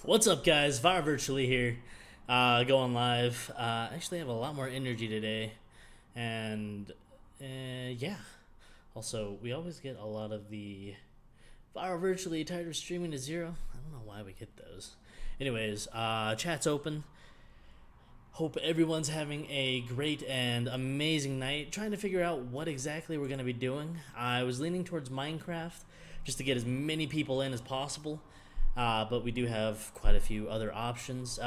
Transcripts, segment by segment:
What's up, guys? ViralVirtually here, going live. Actually, have a lot more energy today, and yeah. Also, we always get a lot of the ViralVirtually tired of streaming to zero. I don't know why we get those. Anyways, chat's open. Hope everyone's having a great and amazing night. Trying to figure out what exactly we're going to be doing. I was leaning towards Minecraft just to get as many people in as possible. But we do have quite a few other options.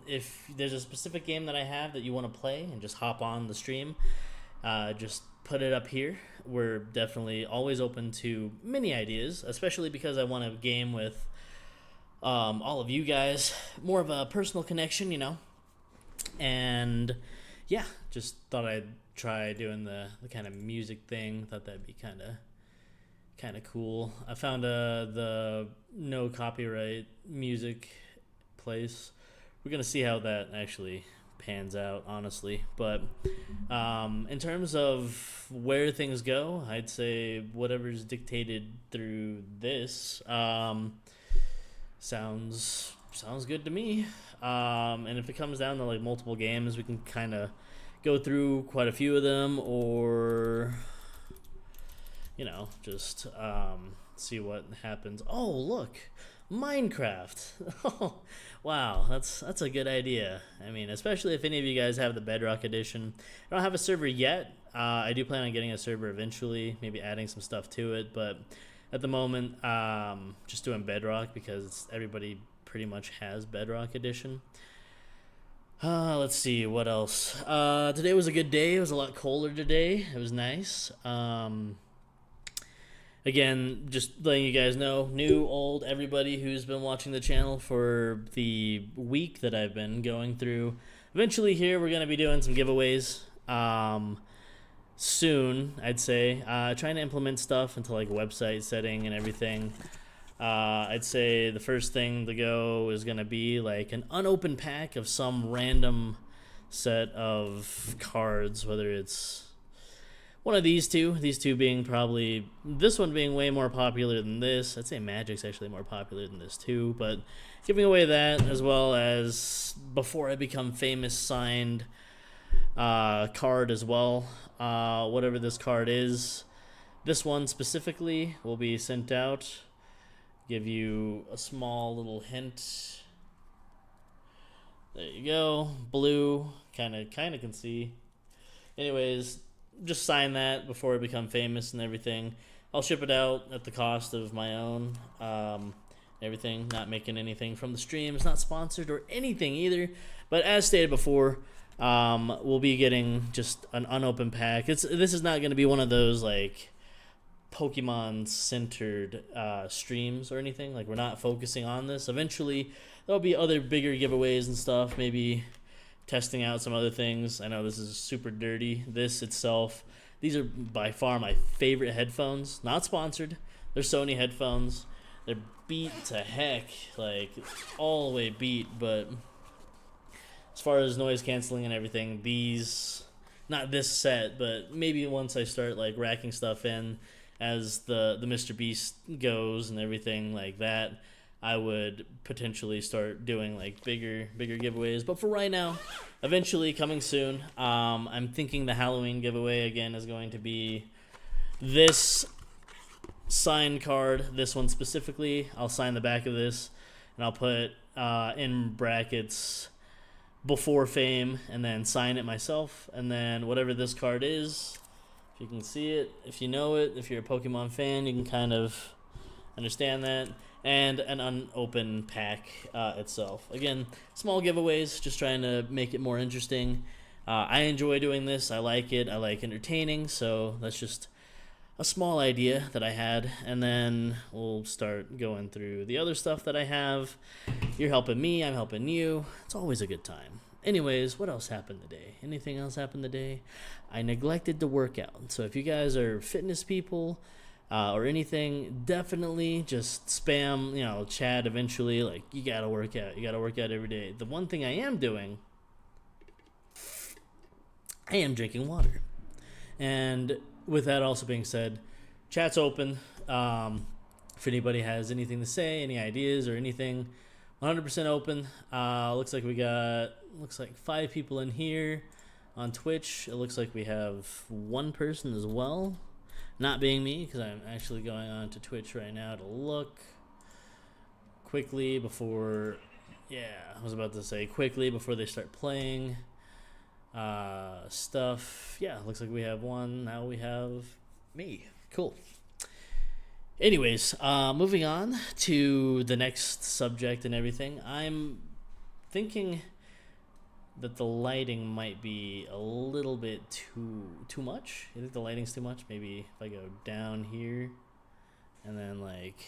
If there's a specific game that I have that you want to play and just hop on the stream, just put it up here. We're definitely always open to many ideas, especially because I want a game with all of you guys. More of a personal connection, And yeah, just thought I'd try doing the kind of music thing. Thought that'd be kind of cool. I found the no copyright music place. We're gonna see how that actually pans out, honestly. But in terms of where things go, I'd say whatever's dictated through this sounds good to me. And if it comes down to like multiple games, we can kind of go through quite a few of them, or just see what happens. Oh, look, Minecraft. Oh, wow, that's a good idea. I mean, especially if any of you guys have the Bedrock edition. I don't have a server yet. I do plan on getting a server eventually, maybe adding some stuff to it, but at the moment, just doing Bedrock because everybody pretty much has Bedrock edition. Let's see, what else? Today was a good day. It was a lot colder today. It was nice. Again, just letting you guys know, new, old, everybody who's been watching the channel for the week that I've been going through. Eventually here, we're going to be doing some giveaways soon, I'd say. Trying to implement stuff into like website setting and everything. I'd say the first thing to go is going to be like an unopened pack of some random set of cards, whether it's one of these two being probably, this one being way more popular than this. I'd say Magic's actually more popular than this too, but giving away that, as well as Before I Become Famous signed card as well. Whatever this card is, this one specifically will be sent out. Give you a small little hint. There you go. Blue, kind of can see. Anyways, just sign that Before I Become Famous and everything. I'll ship it out at the cost of my own. Everything, not making anything from the stream. It's not sponsored or anything either. But as stated before, we'll be getting just an unopened pack. This is not going to be one of those like Pokemon centered streams or anything. Like, we're not focusing on this. Eventually there'll be other bigger giveaways and stuff, maybe testing out some other things. I know this is super dirty. This itself, these are by far my favorite headphones. Not sponsored. They're Sony headphones. They're beat to heck, like all the way beat. But as far as noise canceling and everything, these, not this set, but maybe once I start like racking stuff in as the Mr. Beast goes and everything like that, I would potentially start doing like bigger giveaways. But for right now, eventually coming soon, I'm thinking the Halloween giveaway again is going to be this signed card. This one specifically, I'll sign the back of this, and I'll put in brackets Before Fame, and then sign it myself. And then whatever this card is, if you can see it, if you know it, if you're a Pokemon fan, you can kind of understand that. And an unopened pack itself. Again, small giveaways, just trying to make it more interesting. I enjoy doing this. I like it. I like entertaining. So that's just a small idea that I had. And then we'll start going through the other stuff that I have. You're helping me. I'm helping you. It's always a good time. Anyways, what else happened today? Anything else happened today? I neglected to work out. So if you guys are fitness people, or anything, definitely just spam, chat eventually. Like, you gotta work out. You gotta work out every day. The one thing I am doing, I am drinking water. And with that also being said, chat's open. If anybody has anything to say, any ideas or anything, 100% open. Looks like we got 5 people in here on Twitch. It looks like we have 1 person as well, not being me, because I'm actually going on to Twitch right now to look quickly before. Yeah, I was about to say quickly before they start playing stuff. Yeah, looks like we have 1. Now we have me. Cool. Anyways, moving on to the next subject and everything. I'm thinking that the lighting might be a little bit too much. You think the lighting's too much? Maybe if I go down here and then like,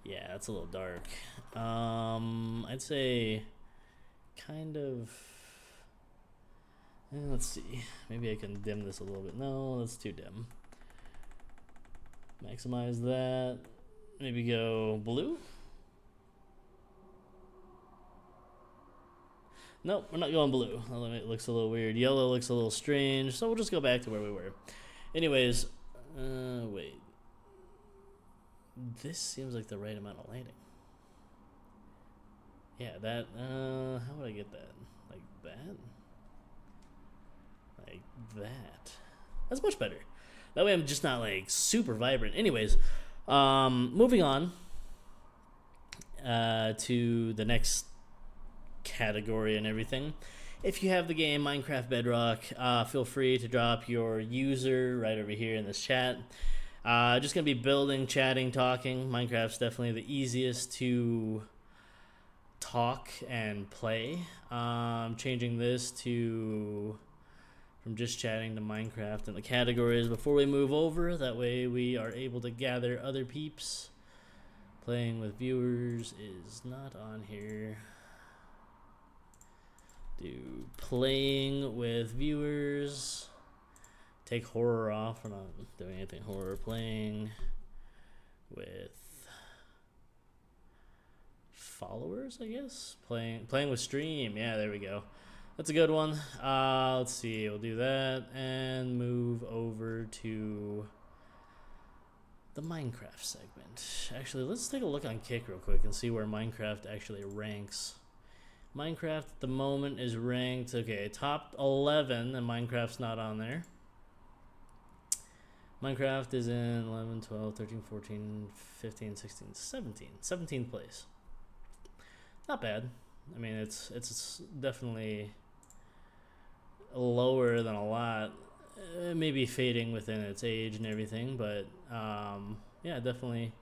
yeah, that's a little dark. I'd say kind of, let's see. Maybe I can dim this a little bit. No, that's too dim. Maximize that. Maybe go blue. Nope, we're not going blue. It looks a little weird. Yellow looks a little strange, so we'll just go back to where we were. Anyways, wait. This seems like the right amount of lighting. Yeah, that, how would I get that? Like that? Like that. That's much better. That way I'm just not like super vibrant. Anyways, moving on to the next category and everything. If you have the game Minecraft Bedrock, feel free to drop your user right over here in this chat. Just gonna be building, chatting, talking. Minecraft's definitely the easiest to talk and play. Changing this to from just chatting to Minecraft and the categories before we move over. That way we are able to gather other peeps. Playing with viewers is not on here. Do playing with viewers. Take horror off. We're not doing anything horror. Playing with followers, I guess. Playing with stream. Yeah, there we go. That's a good one. Let's see. We'll do that and move over to the Minecraft segment. Actually, let's take a look on Kick real quick and see where Minecraft actually ranks. Minecraft at the moment is ranked, okay, top 11, and Minecraft's not on there. Minecraft is in 11, 12, 13, 14, 15, 16, 17. 17th place. Not bad. I mean, it's definitely lower than a lot. Maybe fading within its age and everything, but yeah, definitely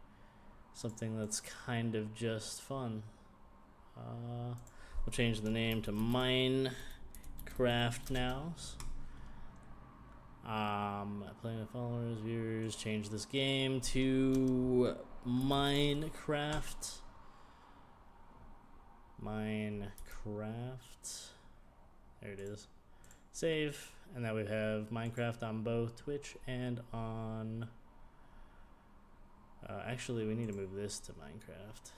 something that's kind of just fun. We'll change the name to Minecraft now. Playing with followers, viewers, change this game to Minecraft. There it is. Save, and now we have Minecraft on both Twitch and on actually we need to move this to Minecraft.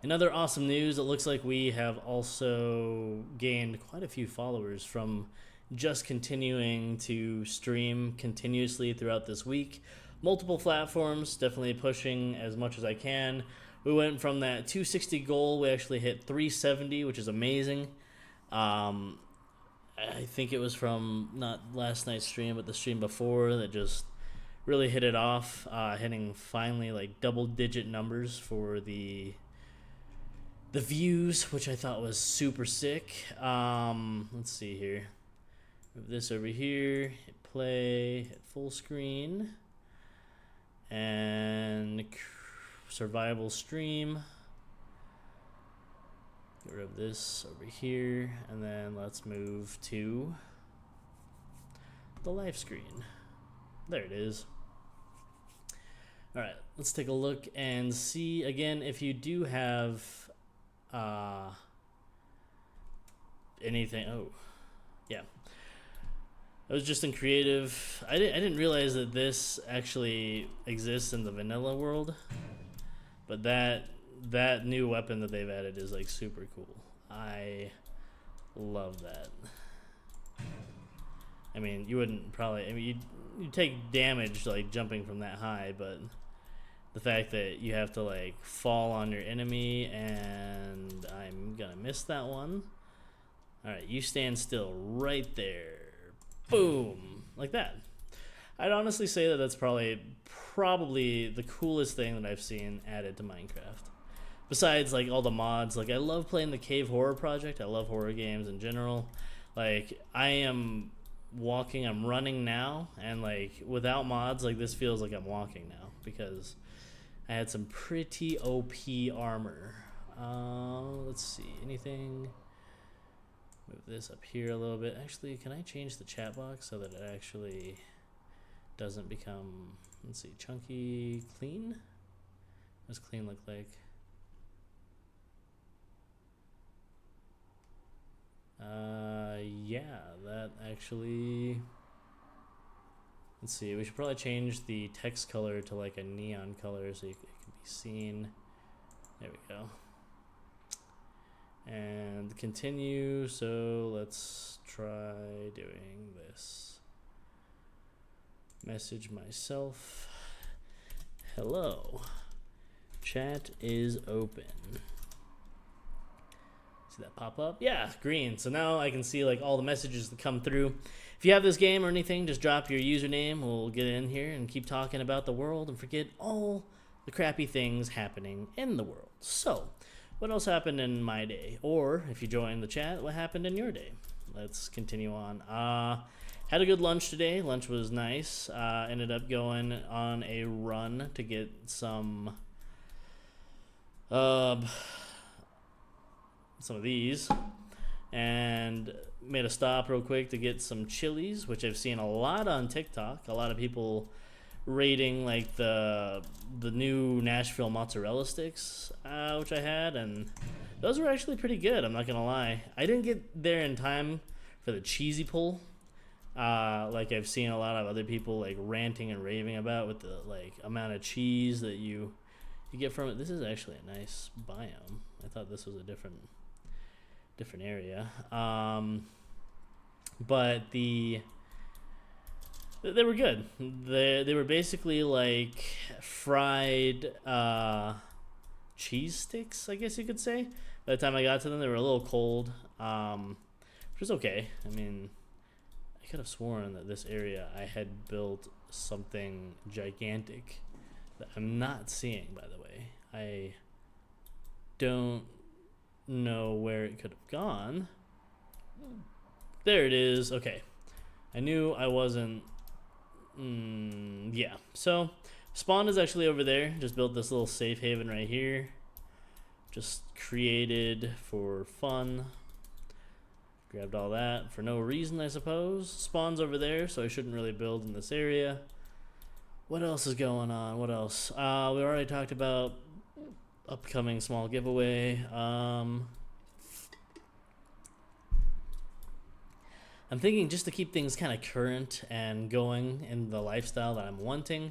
In other awesome news, it looks like we have also gained quite a few followers from just continuing to stream continuously throughout this week. Multiple platforms, definitely pushing as much as I can. We went from that 260 goal, we actually hit 370, which is amazing. I think it was from not last night's stream, but the stream before that just really hit it off, hitting finally like double-digit numbers for the views, which I thought was super sick. Let's see here. Move this over here, hit play, hit full screen, and survival stream. Get rid of this over here, and then let's move to the live screen. There it is. All right, let's take a look and see again if you do have anything. Oh, yeah. I was just in creative. I didn't realize that this actually exists in the vanilla world, but that new weapon that they've added is like super cool. I love that. I mean, you wouldn't probably. I mean, you take damage like jumping from that high, but the fact that you have to like fall on your enemy, and I'm gonna miss that one. All right, you stand still right there. Boom, like that. I'd honestly say that that's probably the coolest thing that I've seen added to Minecraft. Besides like all the mods, like I love playing the Cave Horror Project. I love horror games in general. Like I'm running now, and like without mods, like this feels like I'm walking now because I had some pretty OP armor. Let's see, anything? Move this up here a little bit. Actually, can I change the chat box so that it actually doesn't become, let's see, chunky, clean? What does clean look like? Yeah, that actually, let's see, we should probably change the text color to like a neon color so it can be seen. There we go. And continue, so let's try doing this. Message myself. Hello. Chat is open. See that pop up? Yeah, green. So now I can see like all the messages that come through. If you have this game or anything, just drop your username. We'll get in here and keep talking about the world and forget all the crappy things happening in the world. So, what else happened in my day? Or, if you join the chat, what happened in your day? Let's continue on. Had a good lunch today. Lunch was nice. Ended up going on a run to get some of these, and made a stop real quick to get some chilies, which I've seen a lot on TikTok. A lot of people rating like the new Nashville mozzarella sticks, which I had, and those were actually pretty good. I'm not gonna lie. I didn't get there in time for the cheesy pull, like I've seen a lot of other people like ranting and raving about with the like amount of cheese that you get from it. This is actually a nice biome. I thought this was a different area, but they were good. They were basically like fried cheese sticks, I guess you could say. By the time I got to them, they were a little cold, which was okay. I mean, I could have sworn that this area I had built something gigantic that I'm not seeing, by the way. I don't know where it could have gone. There it is. Okay. I knew I wasn't... yeah. So, spawn is actually over there. Just built this little safe haven right here. Just created for fun. Grabbed all that for no reason, I suppose. Spawn's over there, so I shouldn't really build in this area. What else is going on? What else? We already talked about upcoming small giveaway. I'm thinking, just to keep things kind of current and going in the lifestyle that I'm wanting,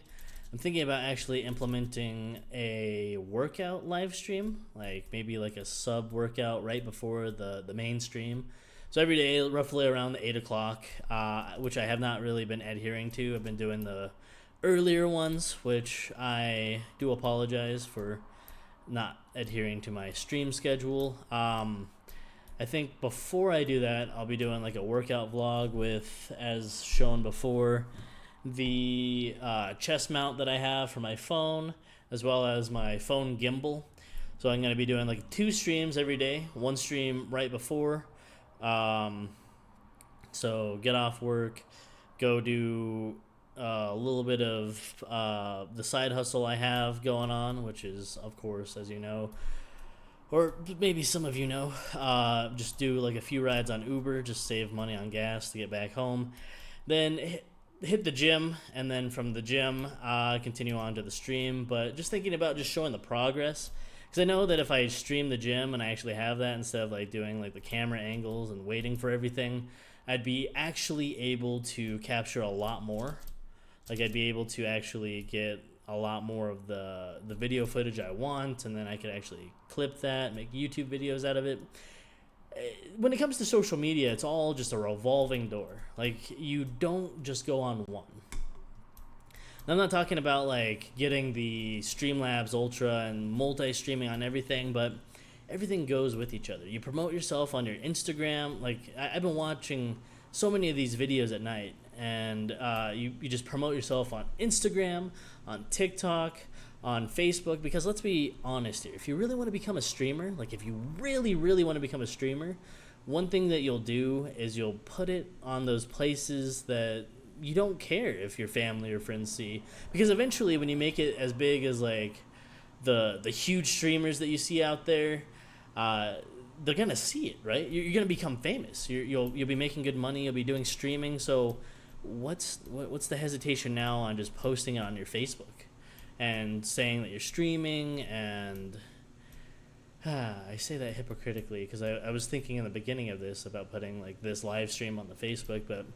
I'm thinking about actually implementing a workout live stream, like maybe like a sub workout right before the main stream. So every day, roughly around 8 o'clock, which I have not really been adhering to. I've been doing the earlier ones, which I do apologize for not adhering to my stream schedule. I think before I do that, I'll be doing like a workout vlog with, as shown before, the chest mount that I have for my phone, as well as my phone gimbal. So I'm going to be doing like 2 streams every day, 1 stream right before. So get off work, go do a little bit of the side hustle I have going on, which is, of course, as you know, or maybe some of you know, just do like a few rides on Uber, just save money on gas to get back home. Then hit the gym, and then from the gym, continue on to the stream. But just thinking about just showing the progress, because I know that if I stream the gym and I actually have that instead of like doing like the camera angles and waiting for everything, I'd be actually able to capture a lot more. Like I'd be able to actually get a lot more of the video footage I want, and then I could actually clip that, make YouTube videos out of it. When it comes to social media, it's all just a revolving door. Like, you don't just go on one. And I'm not talking about like getting the Streamlabs Ultra and multi-streaming on everything, but everything goes with each other. You promote yourself on your Instagram. Like I've been watching so many of these videos at night, and you just promote yourself on Instagram, on TikTok, on Facebook, because let's be honest here. If you really want to become a streamer, like if you really, really want to become a streamer, one thing that you'll do is you'll put it on those places that you don't care if your family or friends see. Because eventually when you make it as big as like the huge streamers that you see out there, they're gonna see it, right? You're gonna become famous. You'll be making good money. You'll be doing streaming. So what's the hesitation now on just posting it on your Facebook and saying that you're streaming? And I say that hypocritically because I was thinking in the beginning of this about putting like this live stream on the Facebook. But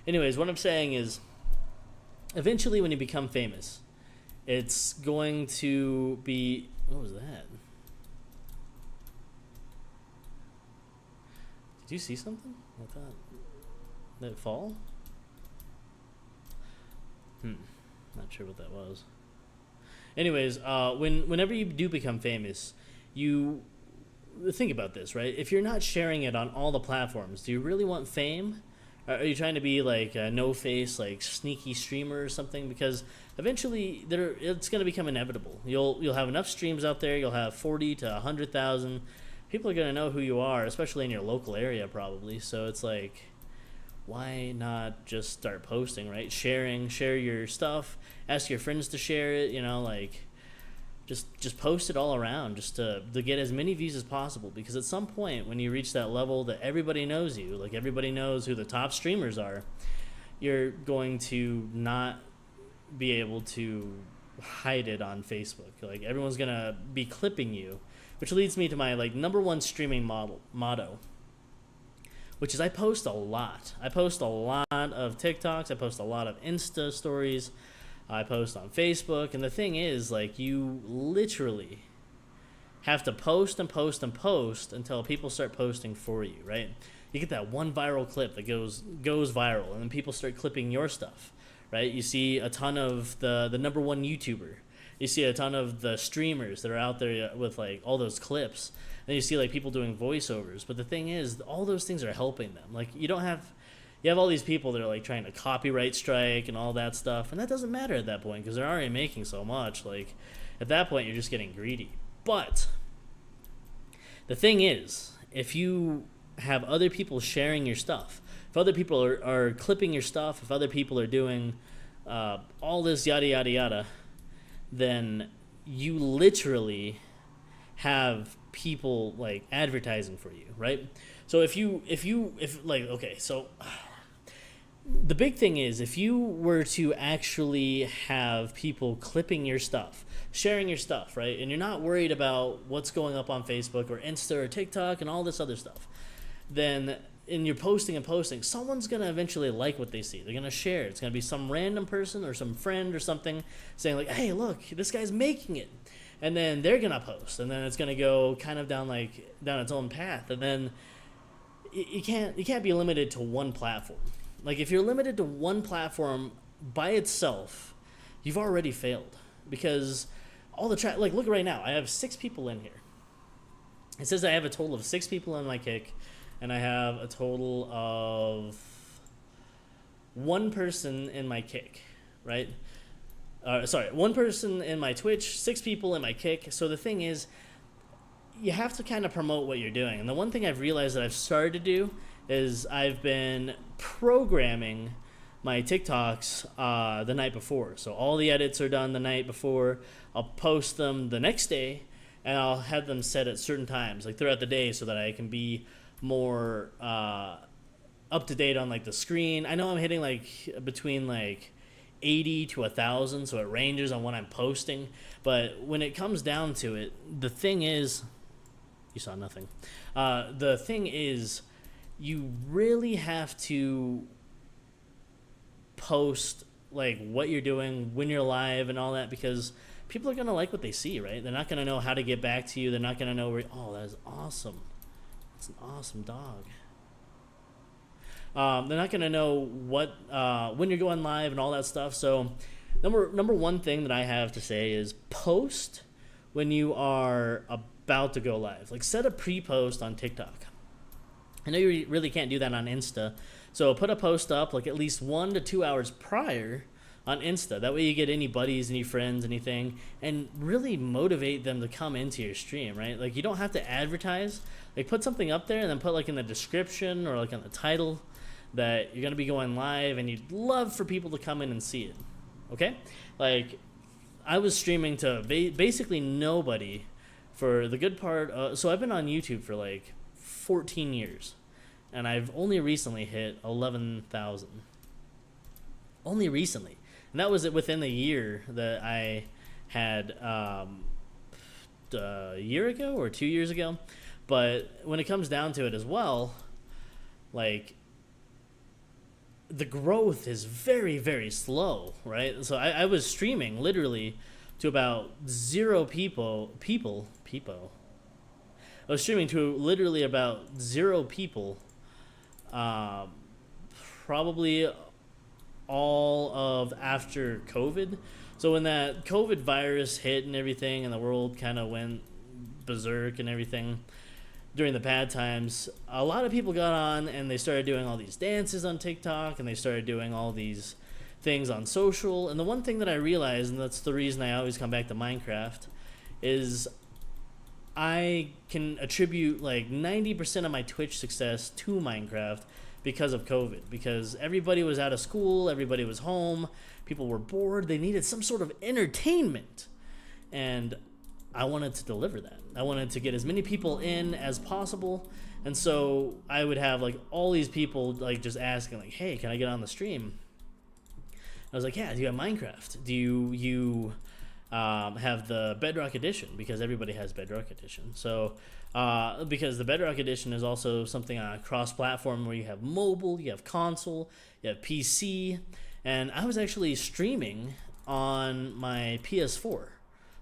anyways, what I'm saying is eventually when you become famous, it's going to be, what was that? Did you see something? I thought, did it fall? Not sure what that was. Anyways, whenever you do become famous, you think about this, right? If you're not sharing it on all the platforms, do you really want fame? Are you trying to be like a no-face, like sneaky streamer or something? Because eventually, it's going to become inevitable. You'll have enough streams out there. You'll have 40 to 100,000. People are going to know who you are, especially in your local area, probably. So it's like, why not just start posting, right? Share your stuff. Ask your friends to share it. You know, like just post it all around, just to get as many views as possible. Because at some point, when you reach that level that everybody knows you, like everybody knows who the top streamers are, you're going to not be able to hide it on Facebook. Like everyone's gonna be clipping you, which leads me to my like number one streaming motto, which is I post a lot. I post a lot of TikToks. I post a lot of Insta stories. I post on Facebook. And the thing is, like, you literally have to post and post and post until people start posting for you, right? You get that one viral clip that goes viral, and then people start clipping your stuff, right? You see a ton of the number one YouTuber. You see a ton of the streamers that are out there with like all those clips. Then you see like people doing voiceovers. But the thing is, all those things are helping them. Like you have all these people that are like trying to copyright strike and all that stuff, and that doesn't matter at that point because they're already making so much. Like at that point, you're just getting greedy. But the thing is, if you have other people sharing your stuff, if other people are clipping your stuff, if other people are doing all this yada yada yada, then you literally have people like advertising for you, right? So if like, okay, so the big thing is if you were to actually have people clipping your stuff, sharing your stuff, right? And you're not worried about what's going up on Facebook or Insta or TikTok and all this other stuff, then and you're posting, someone's going to eventually like what they see. They're going to share. It's going to be some random person or some friend or something saying like, hey, look, this guy's making it. And then they're going to post. And then it's going to go kind of down its own path. And then you can't be limited to one platform. Like if you're limited to one platform by itself, you've already failed. Because all the like look right now, I have 6 people in here. It says I have a total of 6 people in my kick. And I have a total of 1 person in my kick, right? 1 person in my Twitch, 6 people in my kick. So the thing is, you have to kind of promote what you're doing. And the one thing I've realized that I've started to do is I've been programming my TikToks the night before. So all the edits are done the night before. I'll post them the next day, and I'll have them set at certain times, like throughout the day, so that I can be more up to date on like the screen. I know I'm hitting like between like 80 to 1,000, so it ranges on when I'm posting. But when it comes down to it, the thing is, you saw nothing. The thing is, you really have to post like what you're doing when you're live and all that, because people are gonna like what they see, right? They're not gonna know how to get back to you. They're not gonna know where. Oh, that is awesome. It's an awesome dog. They're not going to know what when you're going live and all that stuff. So Number one thing that I have to say is post when you are about to go live. Like set a pre-post on TikTok. I know you really can't do that on Insta, so put a post up like at least 1 to 2 hours prior on Insta. That way you get any buddies, any friends, anything, and really motivate them to come into your stream, right? Like you don't have to advertise. Like put something up there and then put like in the description or like on the title that you're gonna be going live and you'd love for people to come in and see it. Okay? Like I was streaming to basically nobody for the good part. So I've been on YouTube for like 14 years, and I've only recently hit 11,000. Only recently, and that was within the year that I had a year ago or 2 years ago. But when it comes down to it as well, like the growth is very, very slow, right? So I was streaming literally to about 0 people. I was streaming to literally about 0 people, probably all of after COVID. So when that COVID virus hit and everything, and the world kind of went berserk and everything, during the bad times, a lot of people got on and they started doing all these dances on TikTok and they started doing all these things on social. And the one thing that I realized, and that's the reason I always come back to Minecraft, is I can attribute like 90% of my Twitch success to Minecraft because of COVID. Because everybody was out of school, everybody was home, people were bored, they needed some sort of entertainment. And I wanted to deliver that. I wanted to get as many people in as possible. And so I would have like all these people like just asking like, hey, can I get on the stream? I was like, yeah, do you have Minecraft? Do you have the Bedrock Edition? Because everybody has Bedrock Edition. So because the Bedrock Edition is also something on a cross-platform where you have mobile, you have console, you have PC. And I was actually streaming on my PS4.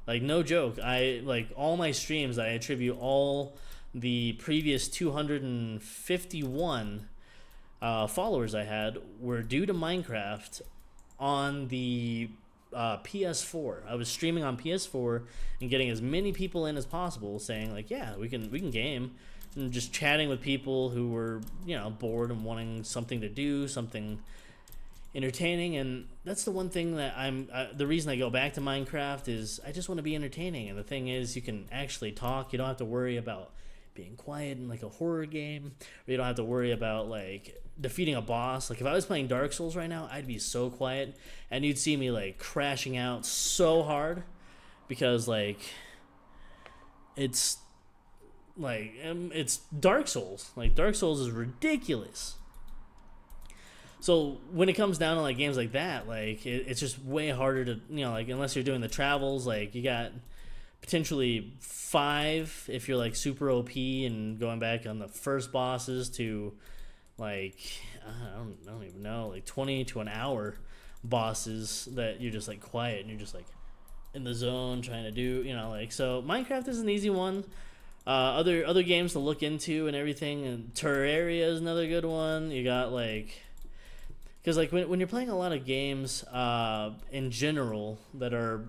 Like, no joke. I like all my streams, I attribute all the previous 251 followers I had were due to Minecraft on the PS4. I was streaming on PS4 and getting as many people in as possible, saying like, yeah, we can game, and just chatting with people who were, you know, bored and wanting something to do, something entertaining. And that's the one thing that the reason I go back to Minecraft is I just want to be entertaining. And the thing is, you can actually talk. You don't have to worry about being quiet in like a horror game, or you don't have to worry about like defeating a boss. Like if I was playing Dark Souls right now, I'd be so quiet and you'd see me like crashing out so hard because like it's Dark Souls. Like Dark Souls is ridiculous. So when it comes down to like games like that, like it's just way harder to, you know, like unless you're doing the travels, like you got potentially 5 if you're like super OP and going back on the first bosses to like I don't even know, like 20 to an hour bosses that you're just like quiet and you're just like in the zone trying to do, you know, like. So Minecraft is an easy one. Other games to look into and everything, and Terraria is another good one. You got like, because like when you're playing a lot of games in general that are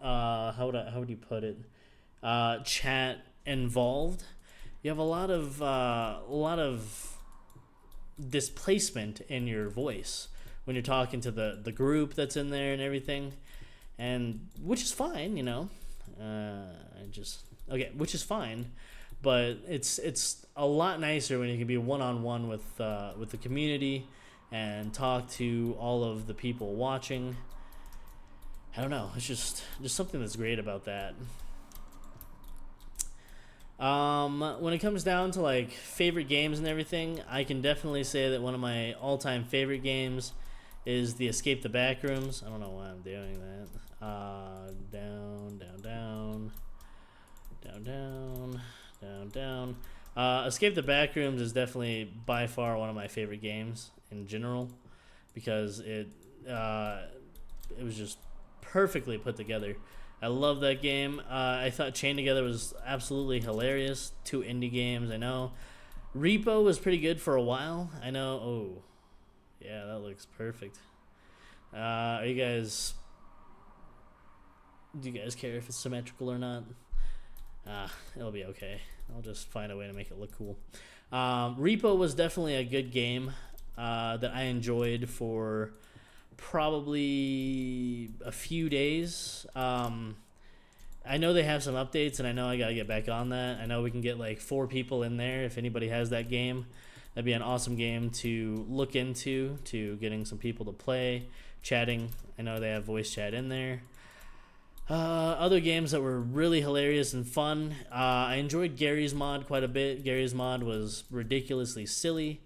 how would you put it, chat involved, you have a lot of displacement in your voice when you're talking to the group that's in there and everything, and which is fine, you know. Which is fine, but it's a lot nicer when you can be one-on-one with the community and talk to all of the people watching. I don't know, it's just something that's great about that. When it comes down to like favorite games and everything, I can definitely say that one of my all-time favorite games is the Escape the Backrooms. I don't know why I'm doing that. Down. Escape the Backrooms is definitely by far one of my favorite games in general because it was just perfectly put together. I love that game. I thought Chained Together was absolutely hilarious. 2 indie games, I know. Repo was pretty good for a while. I know. Oh, yeah, that looks perfect. Are you guys Do you guys care if it's symmetrical or not? It'll be okay. I'll just find a way to make it look cool. Repo was definitely a good game that I enjoyed for probably a few days. I know they have some updates, and I know I gotta get back on that. I know we can get like 4 people in there if anybody has that game. That'd be an awesome game to look into, to getting some people to play, chatting. I know they have voice chat in there. Other games that were really hilarious and fun. I enjoyed Gary's mod quite a bit. Gary's mod was ridiculously silly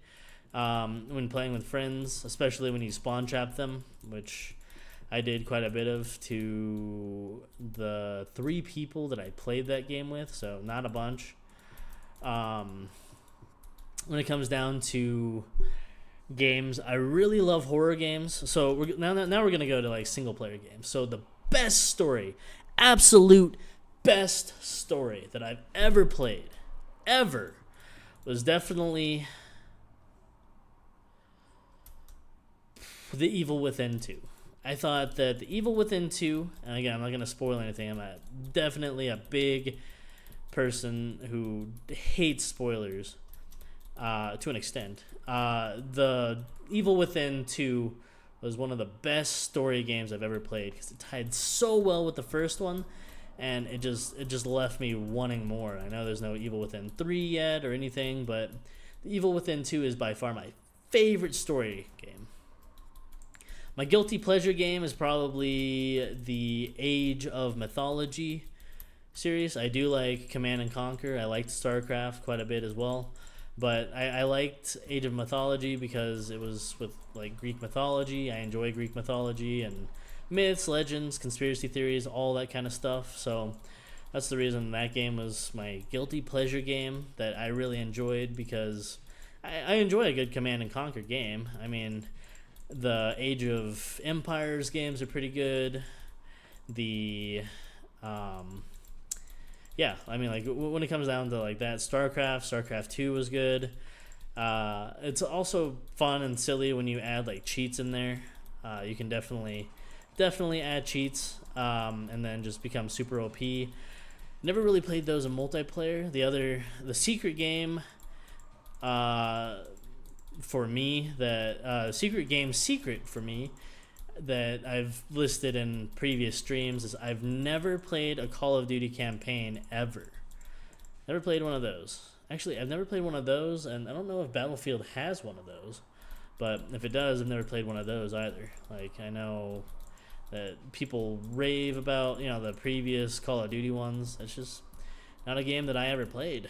when playing with friends, especially when you spawn trap them, which I did quite a bit of to the 3 people that I played that game with, so not a bunch. When it comes down to games, I really love horror games. So now we're gonna go to like single player games. So the best story, absolute best story that I've ever played, ever, was definitely The Evil Within 2. I thought that The Evil Within 2, and again, I'm not going to spoil anything, I'm definitely a big person who hates spoilers to an extent. The Evil Within 2 was one of the best story games I've ever played because it tied so well with the first one, and it just left me wanting more. I know there's no Evil Within 3 yet or anything, but the Evil Within 2 is by far my favorite story game. My guilty pleasure game is probably the Age of Mythology series. I do like Command and Conquer. I liked StarCraft quite a bit as well. But I liked Age of Mythology because it was with like Greek mythology. I enjoy Greek mythology and myths, legends, conspiracy theories, all that kind of stuff. So that's the reason that game was my guilty pleasure game that I really enjoyed, because I enjoy a good Command and Conquer game. I mean, the Age of Empires games are pretty good. Yeah, I mean, like, when it comes down to like that, StarCraft 2 was good. It's also fun and silly when you add like cheats in there. You can definitely add cheats, and then just become super OP. Never really played those in multiplayer. The secret game, for me, secret for me, that I've listed in previous streams, is I've never played a Call of Duty campaign ever. Never played one of those. Actually, I've never played one of those, and I don't know if Battlefield has one of those. But if it does, I've never played one of those either. Like, I know that people rave about, the previous Call of Duty ones. It's just not a game that I ever played.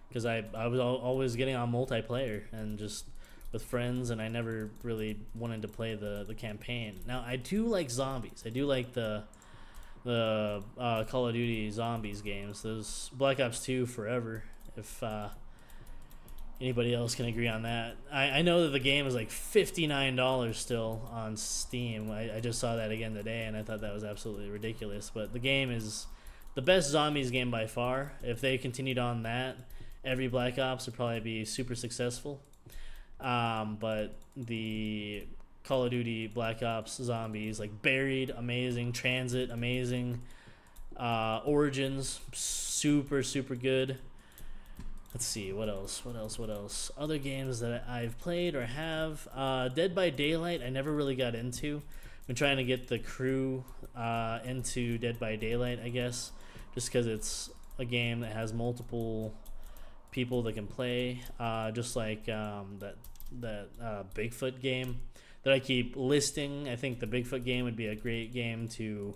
Because I was always getting on multiplayer and just with friends, and I never really wanted to play the campaign. Now, I do like zombies. I do like the Call of Duty Zombies games. Those Black Ops 2 forever, if anybody else can agree on that. I know that the game is like $59 still on Steam. I just saw that again today, and I thought that was absolutely ridiculous. But the game is the best zombies game by far. If they continued on that, every Black Ops would probably be super successful. But the Call of Duty Black Ops Zombies, like Buried, amazing. Transit, amazing. Origins, super, super good. Let's see, what else? Other games that I've played or have. Dead by Daylight, I never really got into. I've been trying to get the crew into Dead by Daylight, I guess, just because it's a game that has multiple people that can play, just like that Bigfoot game that I keep listing. I think the Bigfoot game would be a great game to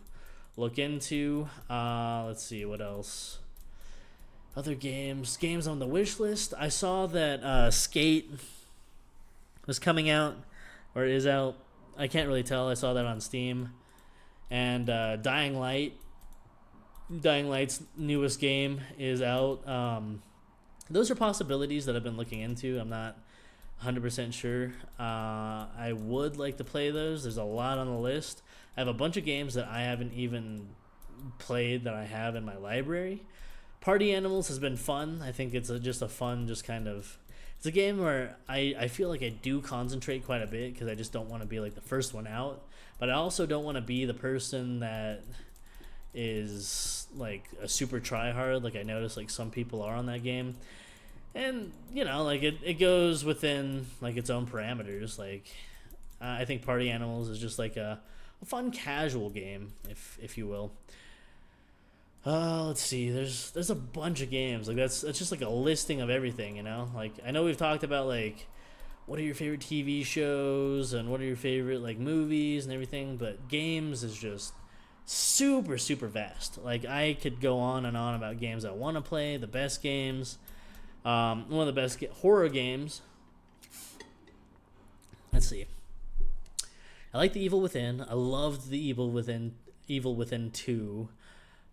look into. Let's see, what else? Other games on the wish list. I saw that Skate was coming out, or is out. I can't really tell. I saw that on Steam. And Dying Light's newest game is out. Those are possibilities that I've been looking into. I'm not 100% sure. I would like to play those. There's a lot on the list. I have a bunch of games that I haven't even played that I have in my library. Party Animals has been fun. I think it's just a fun, just kind of it's a game where I feel like I do concentrate quite a bit because I just don't want to be like the first one out, but I also don't want to be the person that is like a super tryhard. Like I notice like some people are on that game, and you know, like it goes within like its own parameters. Like I think Party Animals is just like a fun casual game, if you will. Let's see. There's a bunch of games. Like that's just like a listing of everything, you know? Like I know we've talked about like what are your favorite TV shows and what are your favorite like movies and everything, but games is just super vast. Like I could go on and on about games I want to play, the best games. One of the best horror games. Let's see. I like The Evil Within. I loved The Evil Within 2.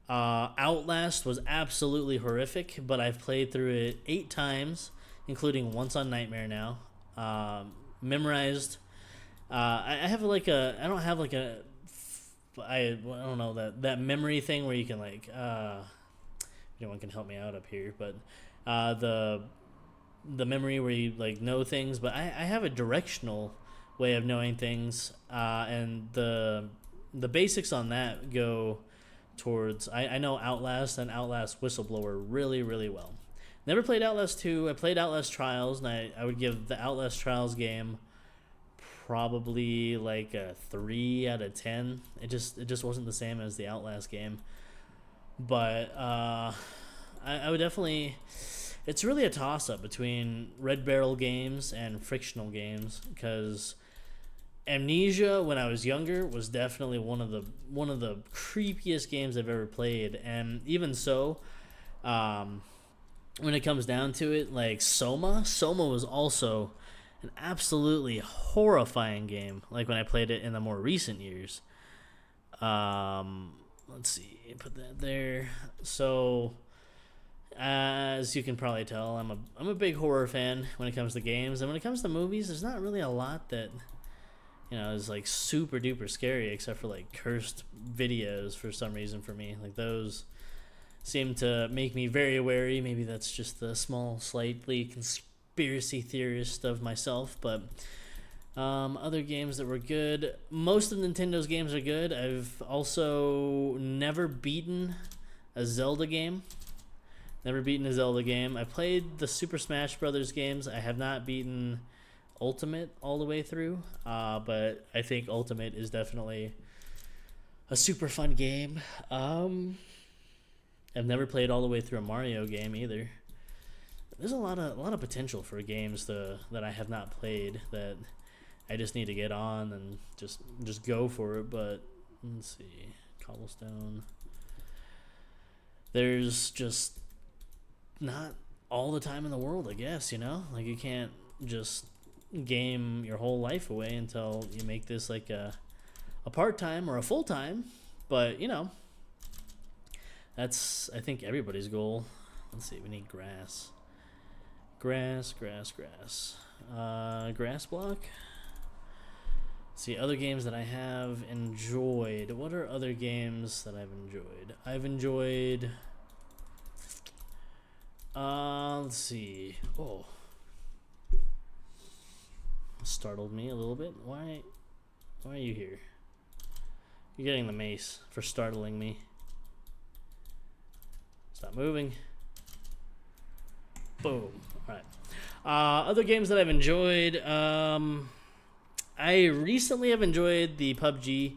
Outlast was absolutely horrific, but I've played through it 8 times, including once on Nightmare now. Memorized. I have like a. I don't have like a. I don't know that memory thing where you can like. Anyone can help me out up here, but the memory where you like know things, but I have a directional way of knowing things, and the basics on that go towards I know Outlast and Outlast Whistleblower really well. Never played Outlast 2. I played Outlast Trials, and I would give the Outlast Trials game probably like a 3 out of 10. It just wasn't the same as the Outlast game, but I would definitely. It's really a toss-up between Red Barrel games and frictional games, because Amnesia, when I was younger, was definitely one of the creepiest games I've ever played, and even so, when it comes down to it, like Soma was also an absolutely horrifying game. Like when I played it in the more recent years. Let's see, put that there. So, as you can probably tell, I'm a big horror fan when it comes to games, and when it comes to movies, there's not really a lot that is like super duper scary, except for like cursed videos for some reason for me. Like those seem to make me very wary. Maybe that's just the small, slightly conspiracy theorist of myself, but other games that were good. Most of Nintendo's games are good. I've also never beaten a Zelda game. I played the Super Smash Brothers games. I have not beaten Ultimate all the way through, but I think Ultimate is definitely a super fun game. I've never played all the way through a Mario game either. There's a lot of potential for games that I have not played that I just need to get on and just go for it. But let's see, Cobblestone. There's just not all the time in the world, I guess. Like you can't just game your whole life away until you make this like a part-time or a full-time, but that's I think everybody's goal. Let's see, we need grass block. Let's see, other games that I have enjoyed. What are other games that I've enjoyed? Let's see. Oh, startled me a little bit. Why are you here? You're getting the mace for startling me. Stop moving. Boom. Alright. Other games that I've enjoyed. I recently have enjoyed the PUBG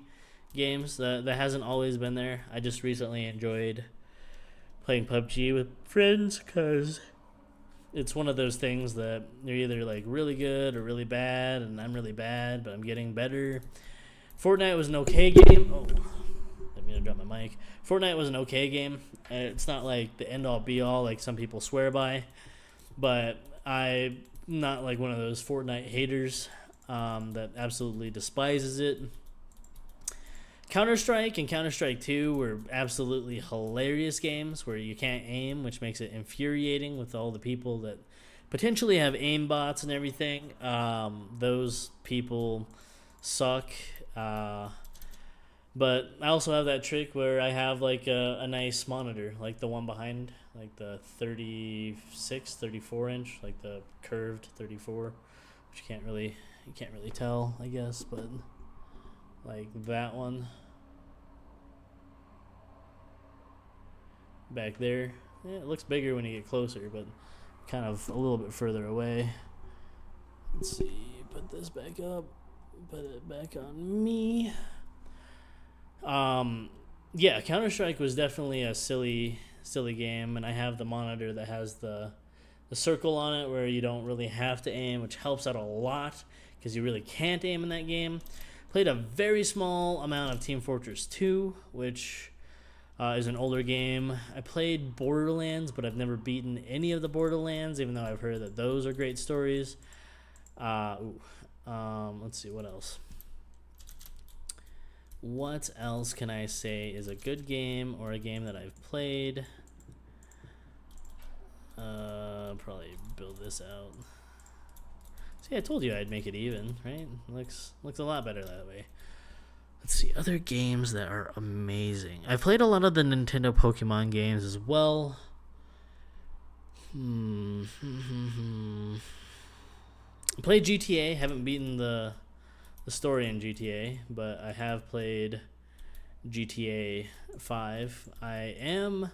games. That hasn't always been there. I just recently enjoyed playing PUBG with friends because it's one of those things that you're either like really good or really bad, and I'm really bad, but I'm getting better. Fortnite was an okay game. Oh, didn't mean to drop my mic. Fortnite was an okay game. It's not like the end-all be-all like some people swear by, but I'm not like one of those Fortnite haters that absolutely despises it. Counter-Strike and Counter-Strike 2 were absolutely hilarious games where you can't aim, which makes it infuriating with all the people that potentially have aim bots and everything. Those people suck. But I also have that trick where I have like a nice monitor, like the one behind, like the 36, 34 inch, like the curved 34, which you can't really tell, I guess, but like that one back there. Yeah, it looks bigger when you get closer, but kind of a little bit further away. Let's see, put this back up, put it back on me. Yeah, Counter-Strike was definitely a silly game, and I have the monitor that has the circle on it where you don't really have to aim, which helps out a lot because you really can't aim in that game. Played a very small amount of Team Fortress 2, which is an older game. I played Borderlands, but I've never beaten any of the Borderlands, even though I've heard that those are great stories. Let's see, what else? What else can I say is a good game or a game that I've played? Probably build this out. See, I told you I'd make it even, right? Looks a lot better that way. Let's see, other games that are amazing. I've played a lot of the Nintendo Pokemon games as well. Played GTA, haven't beaten the story in GTA, but I have played GTA 5. I am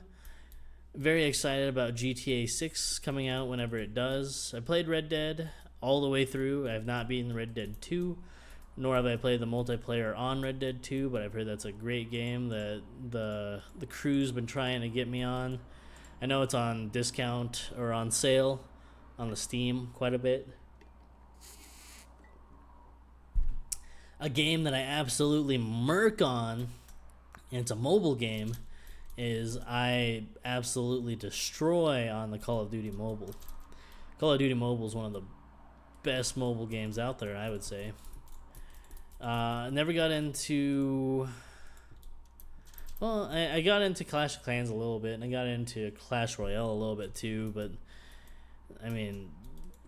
very excited about GTA 6 coming out whenever it does. I played Red Dead all the way through. I have not beaten Red Dead 2, nor have I played the multiplayer on Red Dead 2, but I've heard that's a great game that the crew's been trying to get me on. I know it's on discount or on sale on the Steam quite a bit. A game that I absolutely murk on, and it's a mobile game, is I absolutely destroy on the Call of Duty Mobile. Call of Duty Mobile is one of the best mobile games out there, I would say. Never got into... Well, I got into Clash of Clans a little bit, and I got into Clash Royale a little bit too, but, I mean,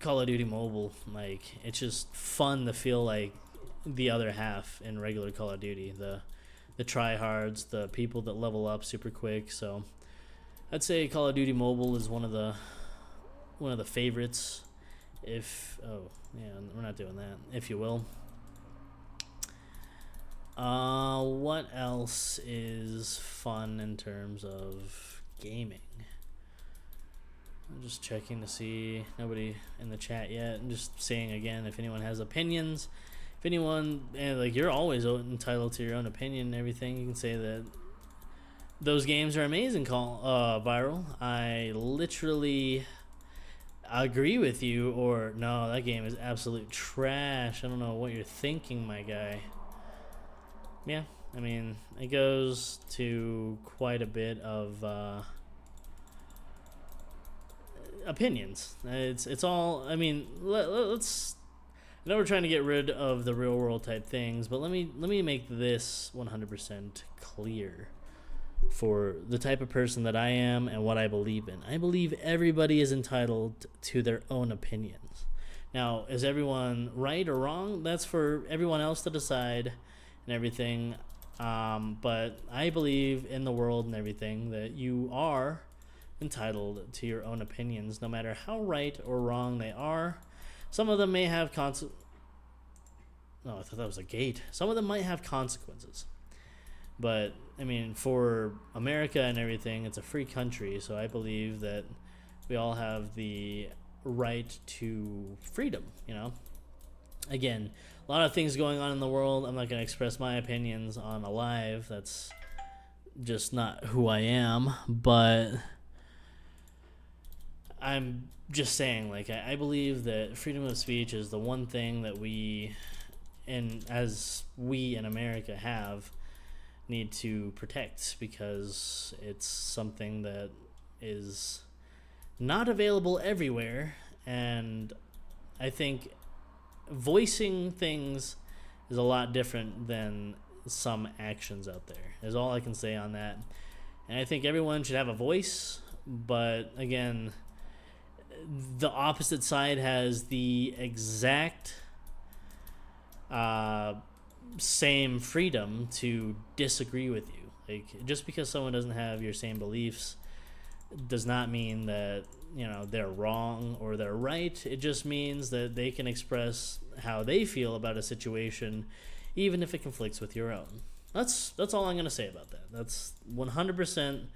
Call of Duty Mobile, like, it's just fun to feel like the other half in regular Call of Duty, the tryhards, the people that level up super quick. So I'd say Call of Duty Mobile is one of the favorites. We're not doing that, if you will. What else is fun in terms of gaming? I'm just checking to see, nobody in the chat yet. I'm just saying again, if anyone has opinions, if anyone, and like, you're always entitled to your own opinion and everything. You can say that those games are amazing. Viral. I literally agree with you, or no, that game is absolute trash. I don't know what you're thinking, my guy. Yeah, I mean, it goes to quite a bit of opinions. It's all. I mean, let's. I know we're trying to get rid of the real world type things, but let me make this 100% clear for the type of person that I am and what I believe in. I believe everybody is entitled to their own opinions. Now, is everyone right or wrong? That's for everyone else to decide and everything. But I believe in the world and everything that you are entitled to your own opinions, no matter how right or wrong they are. Some of them may have I thought that was a gate. Some of them might have consequences. But, I mean, for America and everything, it's a free country, so I believe that we all have the right to freedom, you know? Again, a lot of things going on in the world. I'm not going to express my opinions on a live. That's just not who I am. But I'm just saying, like, I believe that freedom of speech is the one thing that we in America need to protect, because it's something that is not available everywhere. And I think voicing things is a lot different than some actions out there, is all I can say on that. And I think everyone should have a voice, but again, the opposite side has the exact same freedom to disagree with you. Like, just because someone doesn't have your same beliefs does not mean that, they're wrong or they're right. It just means that they can express how they feel about a situation, even if it conflicts with your own. That's all I'm gonna say about that. That's 100%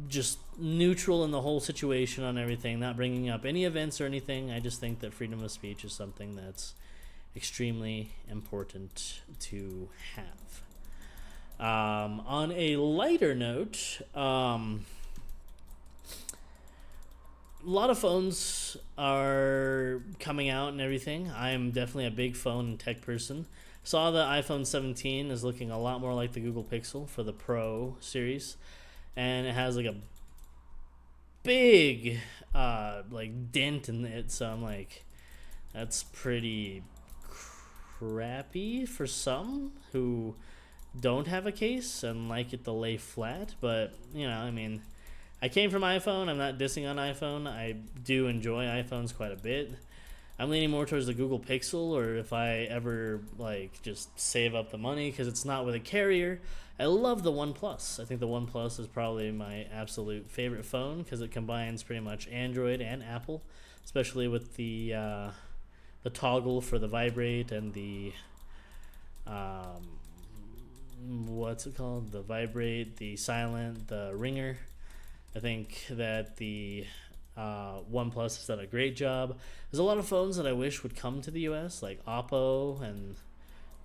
just neutral in the whole situation on everything, not bringing up any events or anything. I just think that freedom of speech is something that's extremely important to have. On a lighter note, a lot of phones are coming out and everything. I'm definitely a big phone and tech person. Saw the iPhone 17 is looking a lot more like the Google Pixel for the Pro series, and it has like a big like dent in it. So I'm like, that's pretty crappy for some who don't have a case and like it to lay flat. But I came from iPhone. I'm not dissing on iPhone. I do enjoy iPhones quite a bit. I'm leaning more towards the Google Pixel, or if I ever just save up the money because it's not with a carrier. I love the OnePlus. I think the OnePlus is probably my absolute favorite phone because it combines pretty much Android and Apple, especially with the toggle for the vibrate and the what's it called? The vibrate, the silent, the ringer. I think that the OnePlus has done a great job. There's a lot of phones that I wish would come to the US, like Oppo and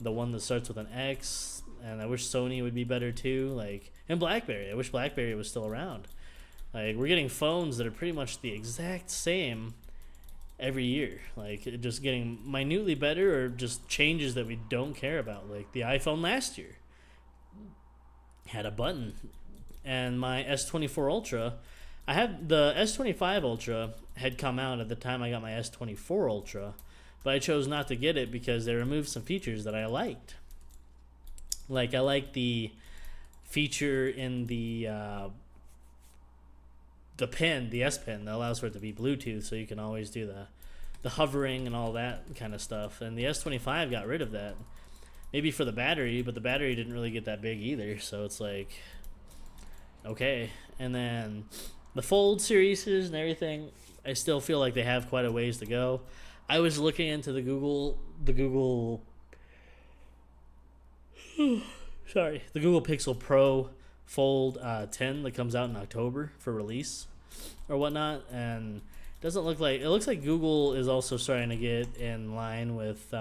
the one that starts with an X, and I wish Sony would be better too, and BlackBerry. I wish BlackBerry was still around. We're getting phones that are pretty much the exact same every year, just getting minutely better or just changes that we don't care about. Like the iPhone last year had a button, and my S24 Ultra, I had the S25 Ultra had come out at the time I got my S24 Ultra, but I chose not to get it because they removed some features that I liked. I like the feature in the pen, the S Pen, that allows for it to be Bluetooth, so you can always do the hovering and all that kind of stuff. And the S25 got rid of that. Maybe for the battery, but the battery didn't really get that big either, so it's okay. And then the Fold series and everything, I still feel like they have quite a ways to go. I was looking into the Google Pixel Pro Fold 10 that comes out in October for release or whatnot, and it looks like Google is also starting to get in line with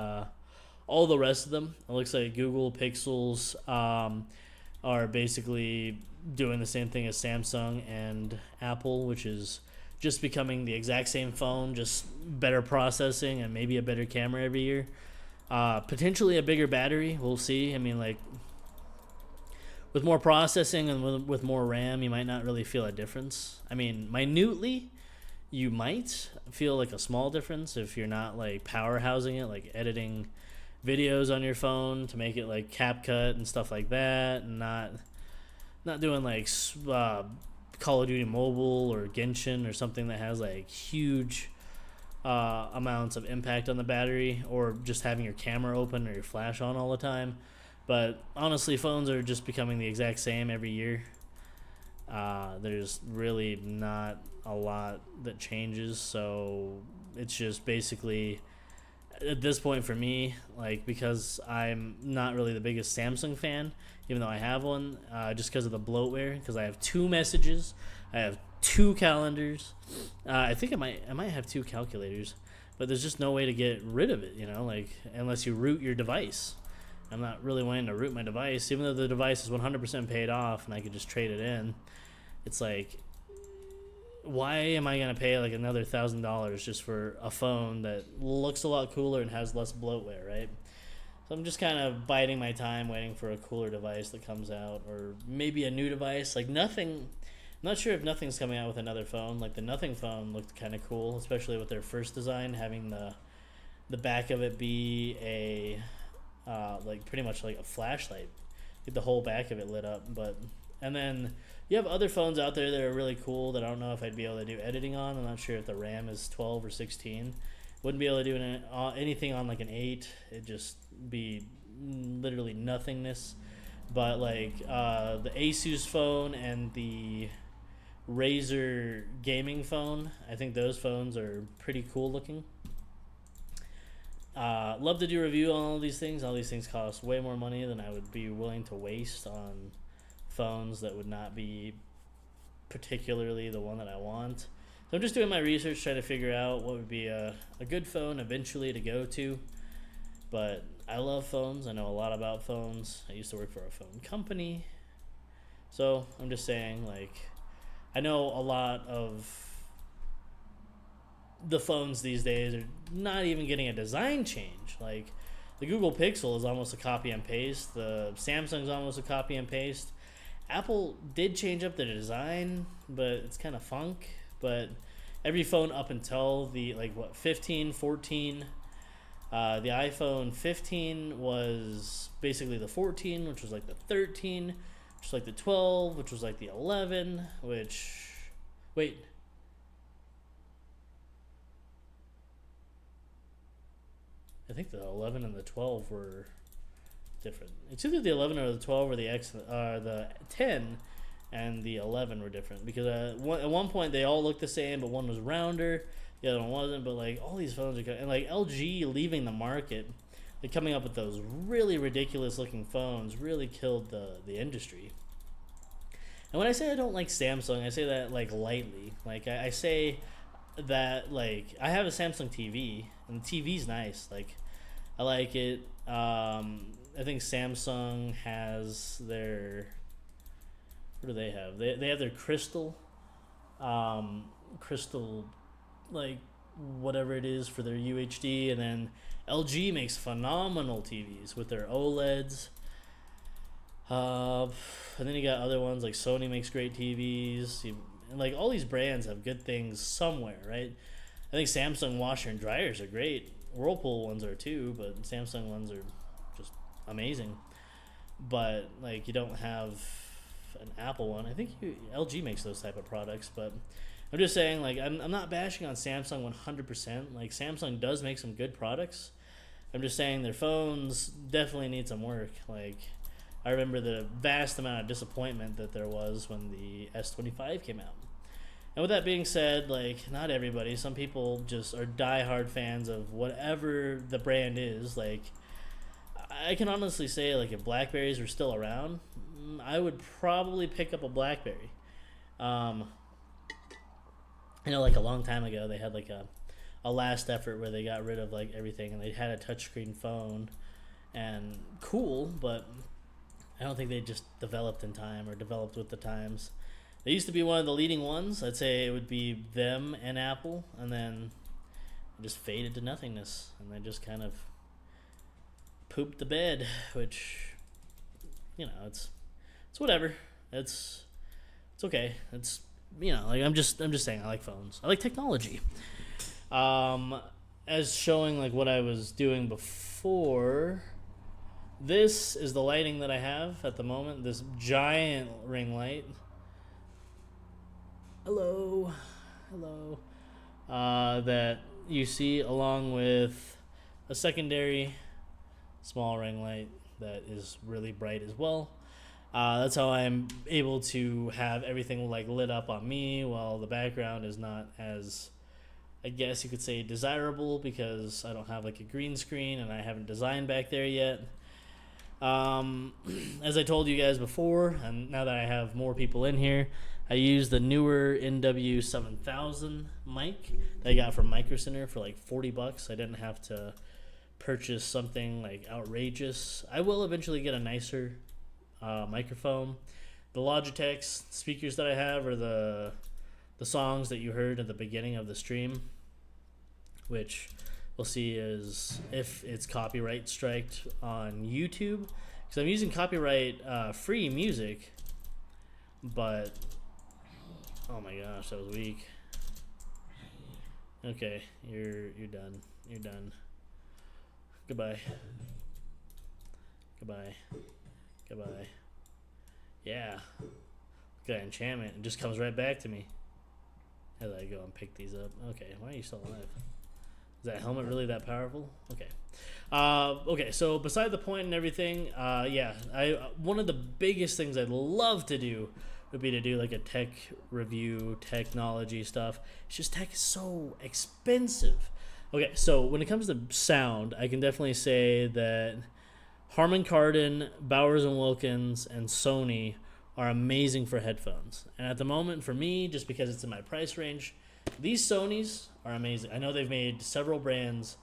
all the rest of them. It looks like Google Pixels are basically doing the same thing as Samsung and Apple, which is just becoming the exact same phone, just better processing and maybe a better camera every year. Potentially a bigger battery, we'll see. With more processing and with more RAM, you might not really feel a difference. Minutely, you might feel a small difference if you're not power housing it, editing videos on your phone to make it CapCut and stuff like that, and not doing Call of Duty Mobile or Genshin or something that has huge amounts of impact on the battery, or just having your camera open or your flash on all the time. But honestly, phones are just becoming the exact same every year. There's really not a lot that changes, so it's just basically, at this point for me, because I'm not really the biggest Samsung fan, even though I have one, just because of the bloatware, because I have 2 messages, I have 2 calendars, I think I might have 2 calculators, but there's just no way to get rid of it, unless you root your device. I'm not really wanting to root my device, even though the device is 100% paid off and I could just trade it in. It's why am I going to pay another $1,000 just for a phone that looks a lot cooler and has less bloatware, right? So I'm just kind of biding my time, waiting for a cooler device that comes out, or maybe a new device. Nothing, I'm not sure if Nothing's coming out with another phone. The Nothing phone looked kind of cool, especially with their first design, having the back of it be a pretty much like a flashlight, get the whole back of it lit up. And then you have other phones out there that are really cool that I don't know if I'd be able to do editing on. I'm not sure if the RAM is 12 or 16. Wouldn't be able to do anything on an 8. It just be literally nothingness. But like the Asus phone and the Razer gaming phone, I think those phones are pretty cool looking. Love to do a review on all these things. All these things cost way more money than I would be willing to waste on phones that would not be particularly the one that I want. So I'm just doing my research, trying to figure out what would be a good phone eventually to go to. But I love phones. I know a lot about phones. I used to work for a phone company. So I'm just saying, like, I know a lot of the phones these days are not even getting a design change. Like, the Google Pixel is almost a copy and paste. The Samsung's almost a copy and paste. Apple did change up the design, but it's kind of funk. But every phone up until the, 15, 14, the iPhone 15 was basically the 14, which was like the 13, which was like the 12, which was like the 11, which, wait. I think the 11 and the 12 were different. It's either the 11 or the 12 or the 10 and the 11 were different, because at one point they all looked the same, but one was rounder, the other one wasn't. But like all these phones are, and like LG leaving the market, like coming up with those really ridiculous looking phones, really killed the industry. And when I say I don't like Samsung, I say that like lightly. Like I say that, like, I have a Samsung TV and the TV's nice. Like, I like it. I think Samsung has their, what do they have? They have their crystal, like whatever it is for their UHD, and then LG makes phenomenal TVs with their OLEDs. And then you got other ones like Sony makes great TVs. And like all these brands have good things somewhere, right? I think Samsung washer and dryers are great. Whirlpool ones are too, but Samsung ones are just amazing. But like you don't have an Apple one. I think LG makes those type of products, but I'm just saying, like, I'm not bashing on Samsung 100%. Like, Samsung does make some good products. I'm just saying their phones definitely need some work. Like, I remember the vast amount of disappointment that there was when the S25 came out. And with that being said, like, not everybody. Some people just are diehard fans of whatever the brand is. Like, I can honestly say, like, if Blackberries were still around, I would probably pick up a Blackberry. I know, like, a long time ago, they had, like, a last effort where they got rid of, like, everything, and they had a touchscreen phone. And cool, but I don't think they just developed in time or developed with the times. They used to be one of the leading ones. I'd say it would be them and Apple, and then it just faded to nothingness, and they just kind of pooped the bed, which, you know, it's whatever. It's okay. It's, you know, like, I'm just saying I like phones. I like technology. As showing like what I was doing before, this is the lighting that I have at the moment. This giant ring light. Hello. That you see along with a secondary small ring light that is really bright as well. That's how I'm able to have everything like lit up on me while the background is not as, I guess you could say, desirable, because I don't have like a green screen and I haven't designed back there yet. As I told you guys before, and now that I have more people in here, I use the newer NW7000 mic that I got from Micro Center for like $40. I didn't have to purchase something like outrageous. I will eventually get a nicer microphone. The Logitech speakers that I have are the songs that you heard at the beginning of the stream, which we'll see is if it's copyright striked on YouTube, because I'm using copyright free music. But oh my gosh, that was weak. Okay, you're done. You're done. Goodbye. Yeah. Look at that enchantment. It just comes right back to me as I go and pick these up. Okay, why are you still alive? Is that helmet really that powerful? Okay. Okay, so beside the point and everything, yeah, one of the biggest things I'd love to do would be to do like a tech review, technology stuff. It's just tech is so expensive. Okay, so when it comes to sound, I can definitely say that Harman Kardon, Bowers and Wilkins, and Sony are amazing for headphones. And at the moment, for me, just because it's in my price range, these Sonys are amazing. I know they've made several brands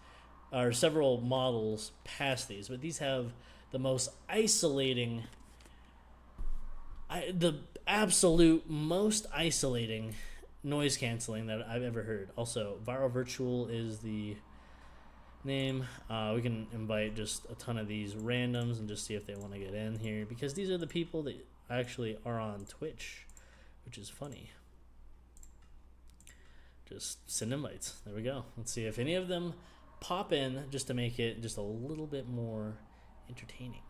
or several models past these, but these have the most isolating, the absolute most isolating noise canceling that I've ever heard. Also, ViralVirtually is the name. We can invite just a ton of these randoms and just see if they want to get in here, because these are the people that actually are on Twitch, which is funny. Just send invites. There we go. Let's see if any of them pop in, just to make it just a little bit more entertaining.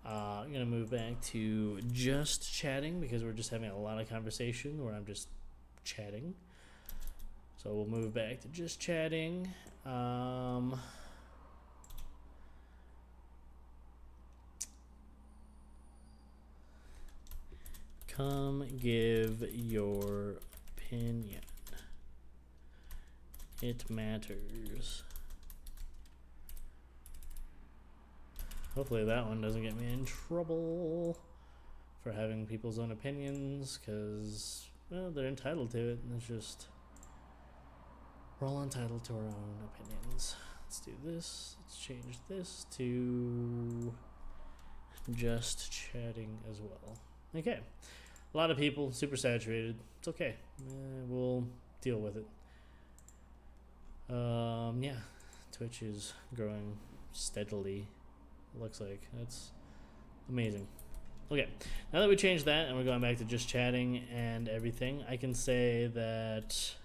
I'm going to move back to just chatting, because we're just having a lot of conversation where I'm just chatting. So we'll move back to just chatting. Come give your opinion. It matters. Hopefully that one doesn't get me in trouble for having people's own opinions, because, well, they're entitled to it. And it's just, we're all entitled to our own opinions. Let's do this. Let's change this to just chatting as well. Okay. A lot of people, super saturated. It's okay. We'll deal with it. Yeah. Twitch is growing steadily. It looks like. That's amazing. Okay. Now that we changed that and we're going back to just chatting and everything, I can say that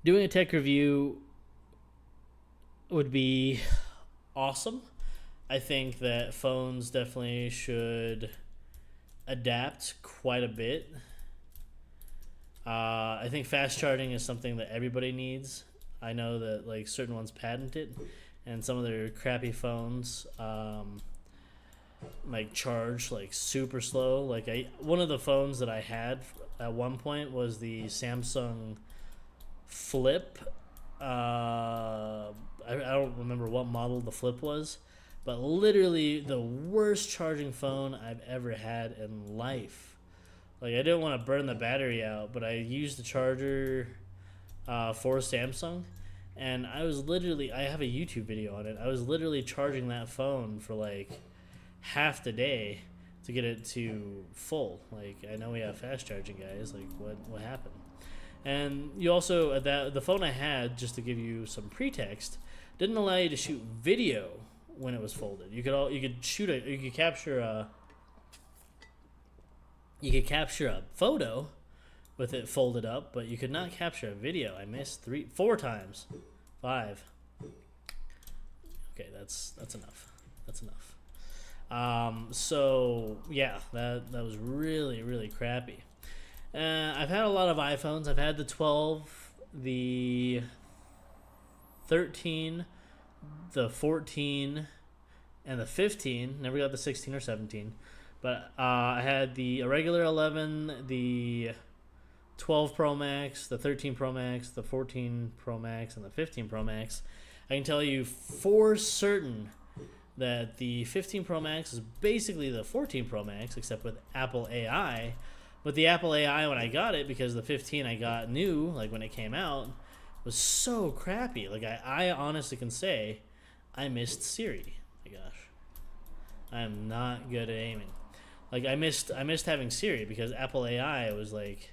doing a tech review would be awesome. I think that phones definitely should adapt quite a bit. I think fast charging is something that everybody needs. I know that like certain ones patent it, and some of their crappy phones like charge like super slow. Like one of the phones that I had at one point was the Samsung Flip. I don't remember what model the Flip was, but literally the worst charging phone I've ever had in life. Like, I didn't want to burn the battery out, but I used the charger for Samsung, and I was literally, I have a YouTube video on it, I was literally charging that phone for like half the day to get it to full. Like, I know we have fast charging guys, like what happened? And you also, the phone I had, just to give you some pretext, didn't allow you to shoot video when it was folded. You could capture a photo with it folded up, but you could not capture a video. I missed 4 times. 5. Okay, that's enough. That's enough. So yeah, that was really, really crappy. I've had a lot of iPhones. I've had the 12, the 13, the 14, and the 15. Never got the 16 or 17. But I had the regular 11, the 12 Pro Max, the 13 Pro Max, the 14 Pro Max, and the 15 Pro Max. I can tell you for certain that the 15 Pro Max is basically the 14 Pro Max, except with Apple AI. But the Apple AI, when I got it, because the 15 I got new, like when it came out, was so crappy. Like, I honestly can say I missed Siri. My gosh. I am not good at aiming. Like, I missed having Siri, because Apple AI was like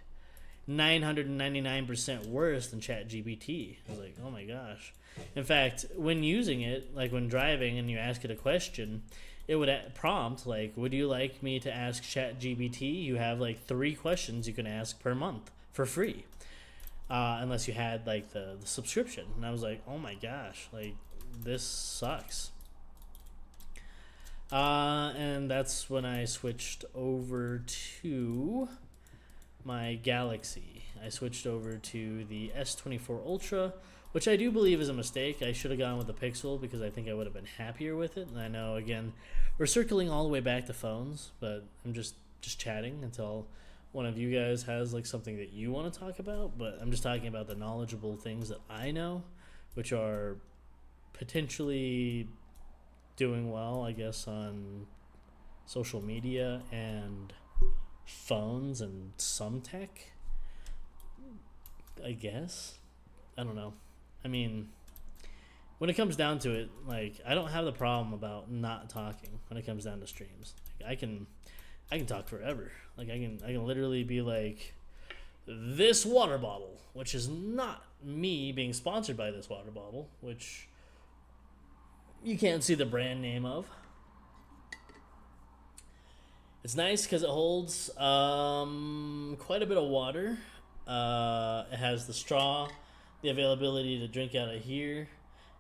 999% worse than ChatGPT. I was like, oh my gosh. In fact, when using it, like when driving and you ask it a question, it would prompt like, would you like me to ask ChatGPT? You have like 3 questions you can ask per month for free, unless you had like the subscription. And I was like, oh my gosh, like this sucks. And that's when I switched over to my Galaxy. I switched over to the S24 Ultra, which I do believe is a mistake. I should have gone with the Pixel because I think I would have been happier with it. And I know, again, we're circling all the way back to phones, but I'm just chatting until one of you guys has like something that you want to talk about. But I'm just talking about the knowledgeable things that I know, which are potentially doing well, I guess, on social media and phones and some tech, I guess. I don't know. I mean, when it comes down to it, like, I don't have the problem about not talking when it comes down to streams. Like, I can talk forever. Like, I can literally be like, this water bottle, which is not me being sponsored by this water bottle, which you can't see the brand name of. It's nice because it holds quite a bit of water. It has the straw, the availability to drink out of here,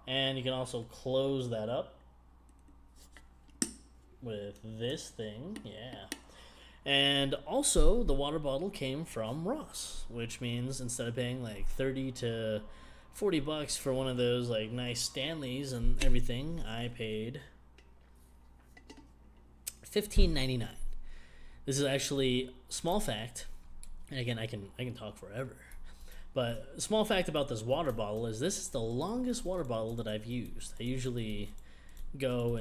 and you can also close that up with this thing. Yeah. And also, the water bottle came from Ross, which means instead of paying like 30 to 40 bucks for one of those like nice Stanleys and everything, I paid $15.99. This is actually small fact, and again, I can talk forever. But small fact about this water bottle is this is the longest water bottle that I've used. I usually go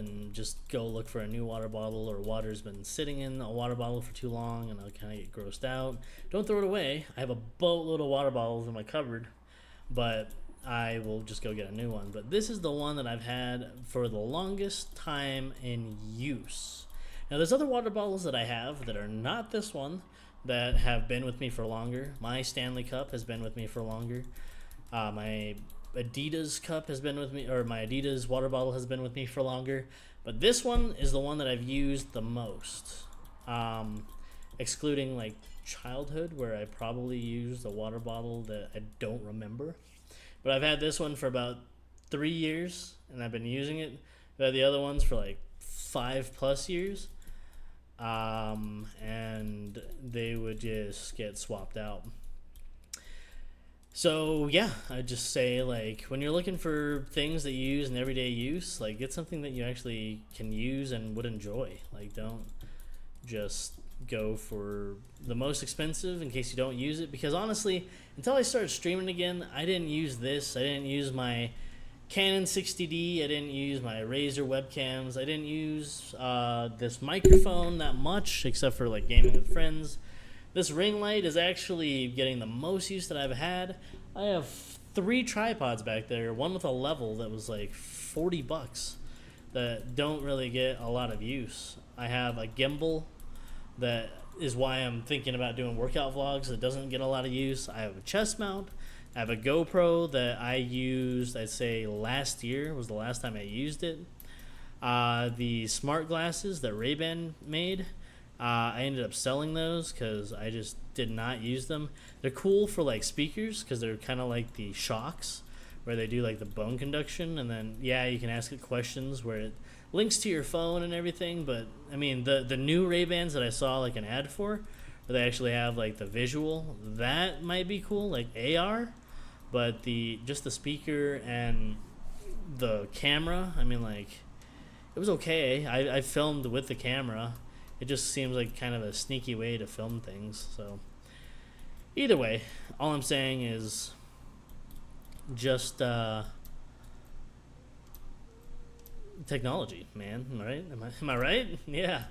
look for a new water bottle, or water's been sitting in a water bottle for too long and I'll kind of get grossed out. Don't throw it away. I have a boatload of water bottles in my cupboard, but I will just go get a new one. But this is the one that I've had for the longest time in use. Now, there's other water bottles that I have that are not this one that have been with me for longer. My Stanley cup has been with me for longer. My Adidas cup has been with me, or my Adidas water bottle has been with me for longer. But this one is the one that I've used the most, excluding like childhood, where I probably used a water bottle that I don't remember. But I've had this one for about 3 years, and I've been using it. I've had the other ones for like 5+ years. And they would just get swapped out. So yeah, I'd just say, like, when you're looking for things that you use in everyday use, like, get something that you actually can use and would enjoy. Like, don't just go for the most expensive in case you don't use it, because honestly, until I started streaming again, I didn't use this. I didn't use my Canon 60D. I didn't use my Razer webcams. I didn't use this microphone that much, except for like gaming with friends. This ring light is actually getting the most use that I've had. I have 3 tripods back there, one with a level that was like 40 bucks that don't really get a lot of use. I have a gimbal that is why I'm thinking about doing workout vlogs that doesn't get a lot of use. I have a chest mount. I have a GoPro that I used, I'd say last year was the last time I used it. The smart glasses that Ray-Ban made, I ended up selling those because I just did not use them. They're cool for like speakers because they're kind of like the Shocks, where they do like the bone conduction, and then yeah, you can ask it questions where it links to your phone and everything. But I mean, the new Ray-Bans that I saw like an ad for, where they actually have like the visual, that might be cool, like AR. But just the speaker and the camera, I mean, like, it was okay. I filmed with the camera. It just seems like kind of a sneaky way to film things. So either way, all I'm saying is just technology, man. Right? Am I right? Yeah.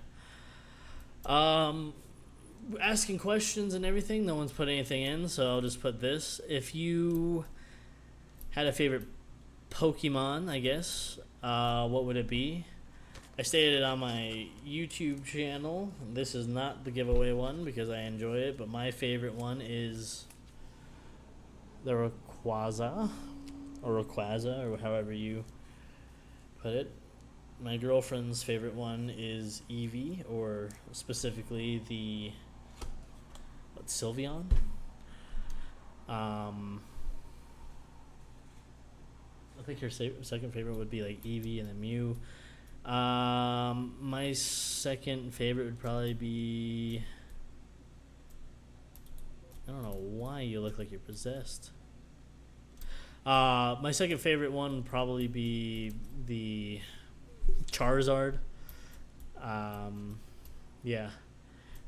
Asking questions and everything. No one's put anything in, so I'll just put this. If you had a favorite Pokemon, I guess, what would it be? I stated it on my YouTube channel. This is not the giveaway one because I enjoy it, but my favorite one is the Rayquaza, or however you put it. My girlfriend's favorite one is Eevee, or specifically the Sylveon. I think her second favorite would be like Eevee and then Mew. My second favorite would probably be I don't know why you look like you're possessed. My second favorite one would probably be the Charizard. Yeah.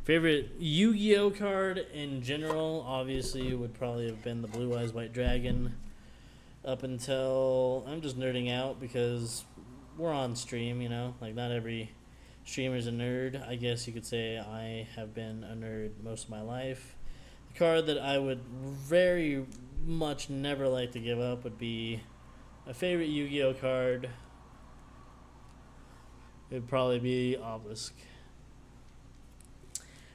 Favorite Yu-Gi-Oh card in general, obviously, would probably have been the Blue Eyes White Dragon. Up until I'm just nerding out because we're on stream, you know. Like, not every streamer's a nerd. I guess you could say I have been a nerd most of my life. The card that I would very much never like to give up would be a favorite Yu-Gi-Oh card. It would probably be Obelisk.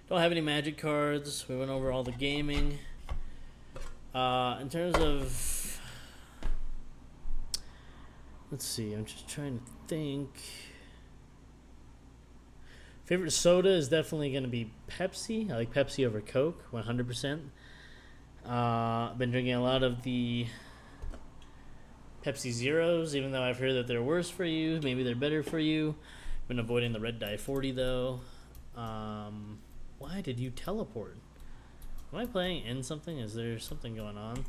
Don't have any Magic cards. We went over all the gaming. In terms of, let's see, I'm just trying to think. Favorite soda is definitely going to be Pepsi. I like Pepsi over Coke, 100%. I've been drinking a lot of the Pepsi Zeros, even though I've heard that they're worse for you. Maybe they're better for you. I've been avoiding the Red Dye 40, though. Why did you teleport? Am I playing in something? Is there something going on?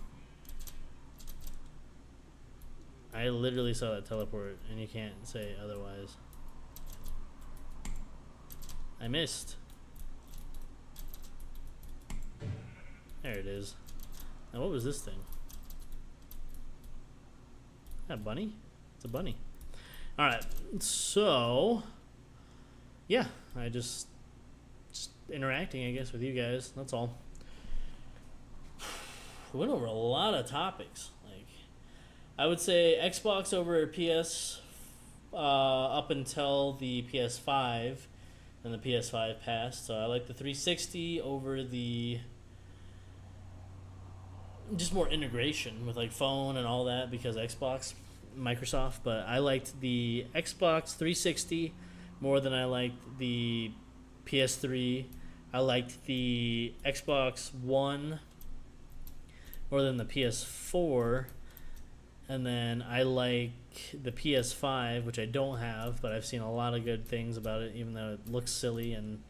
I literally saw that teleport, and you can't say otherwise. I missed. There it is. Now, what was this thing? Is that a bunny? It's a bunny. Alright, so yeah, I just interacting, I guess, with you guys. That's all. We went over a lot of topics. Like, I would say Xbox over PS up until the PS5, and the PS5 passed. So I like the 360 over the just more integration with like phone and all that because Xbox, Microsoft. But I liked the Xbox 360 more than I liked the PS3. I liked the Xbox One more than the PS4. And then I like the PS5, which I don't have, but I've seen a lot of good things about it, even though it looks silly and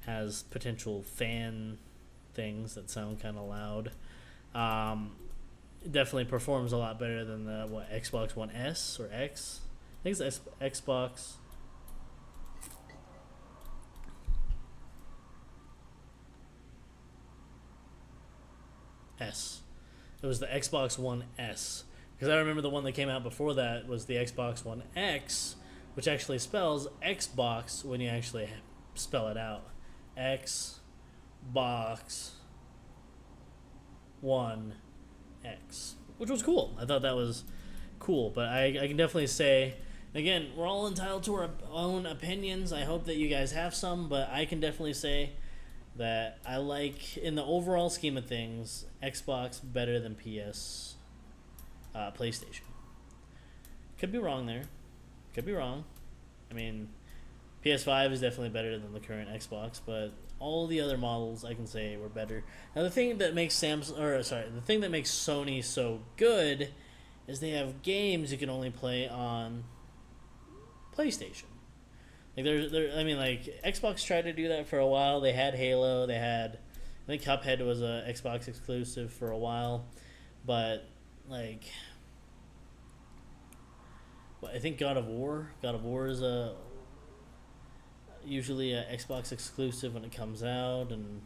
has potential fan things that sound kind of loud. It definitely performs a lot better than the Xbox One S or X. I think it's Xbox. S. It was the Xbox One S. Because I remember the one that came out before that was the Xbox One X, which actually spells Xbox when you actually spell it out. Xbox One X. Which was cool. I thought that was cool. But I can definitely say, again, we're all entitled to our own opinions. I hope that you guys have some, but I can definitely say that I like, in the overall scheme of things, Xbox better than PlayStation. Could be wrong there. Could be wrong. I mean, PS5 is definitely better than the current Xbox, but all the other models I can say were better. Now the thing that makes Sony so good is they have games you can only play on PlayStation. Like Xbox tried to do that for a while. They had Halo. They had, I think Cuphead was a Xbox exclusive for a while, but like, I think God of War is usually a Xbox exclusive when it comes out, and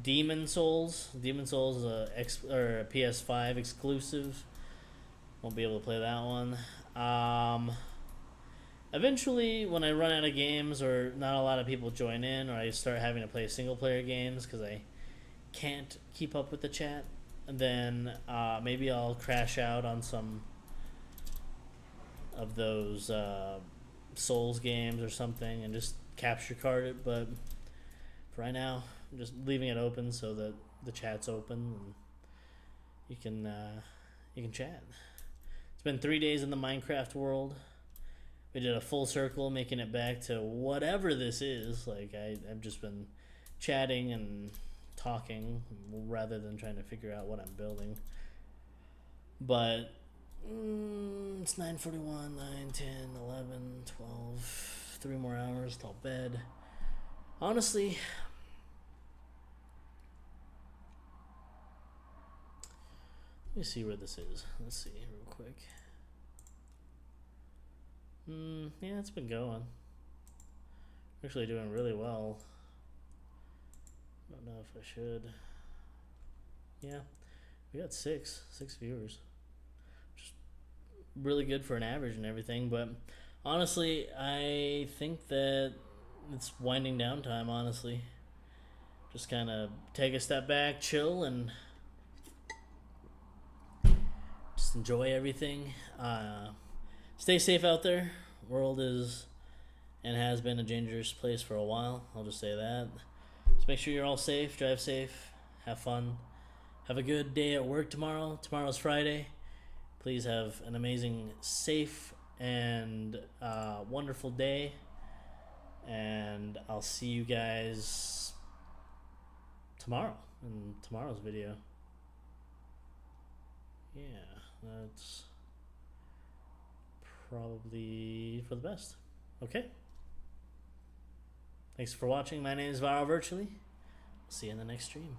Demon Souls is a PS5 exclusive. Won't be able to play that one. Eventually, when I run out of games or not a lot of people join in, or I start having to play single-player games because I can't keep up with the chat, then maybe I'll crash out on some of those Souls games or something and just capture card it. But for right now, I'm just leaving it open so that the chat's open and you can chat. It's been 3 days in the Minecraft world. We did a full circle, making it back to whatever this is. Like, I've just been chatting and talking rather than trying to figure out what I'm building. But it's 9:41, 9, 10, 11, 12, 3 more hours till bed. Honestly, Let me see where this is. Let's see real quick. Yeah, it's been going. Actually doing really well. Don't know if I should. Yeah, we got six viewers. Just really good for an average and everything. But honestly, I think that it's winding down time. Honestly, just kind of take a step back, chill, and just enjoy everything. Stay safe out there. World is and has been a dangerous place for a while. I'll just say that. Just make sure you're all safe, drive safe, have fun. Have a good day at work tomorrow. Tomorrow's Friday. Please have an amazing, safe, and wonderful day. And I'll see you guys tomorrow in tomorrow's video. Yeah, that's probably for the best. Okay. Thanks for watching. My name is ViralVirtually. See you in the next stream.